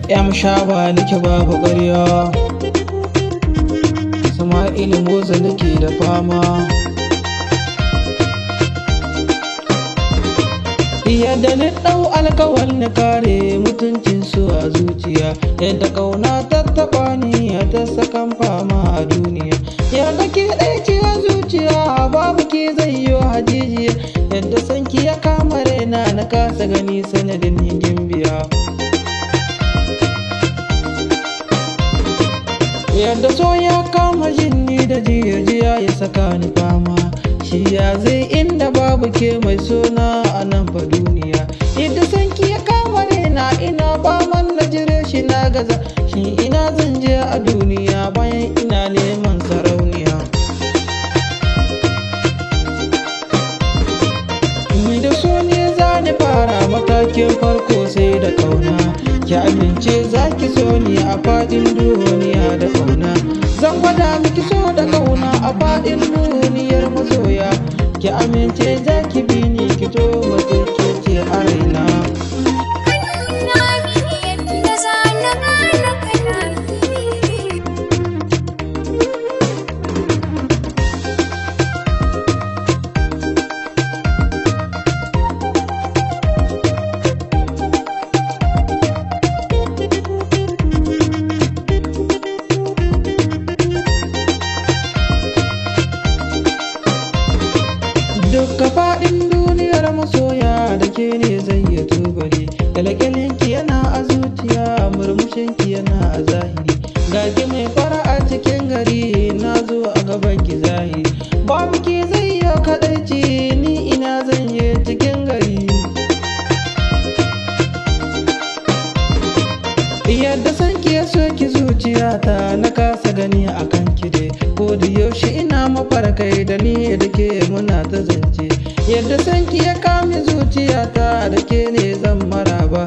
'yan shaba nake babu ƙarya, Sama'il Moza nake da fama. Yadda ni ɗau alkawar na kare mutuncin su a zuciya, yadda ƙauna ta taɓa ni ta sakan fama a duniya, yadda ke ɗauki a zuciya babu ke zai yi hajijiya, yadda sanki ya kama raina na kasa gani sanadin hidin biya. Yadda so ya kama jinni da jiya ya saka ni fama, shi ya zai inda babu ke mai suna a nan fa duniya. Yadda sanki ya kama raina ina faman na jire shi na gaza, shi ina zan je a duniya bayan ina neman sarauniya. Ni da so ne za ni fara matakin farko sai da ƙauna, ki amince za ki so ni a faɗin duniya da ƙauna. Zan gwada miki so da ƙauna a faɗin duniyar masoya, ki amince za ki bi ni ki to mace ke ce a raina. Dukka faɗin duniyar masoya da ke ne zai yi tubali, kyalkyalinki yana a zuciya, murmushinki yana a zahiri, gaki mai fara a cikin gari na zo a gaban ki zahiri, babu ki zai yi kaɗaici ni ina zan yi cikin gari. Yadda sanki ya soki zuciyata na kasa gani a kan ki dai, ko da yaushe ina mafarkai da ni da ke muna ta zance. Yadda sanki ya kame zuciyata da ke ne zan maraba,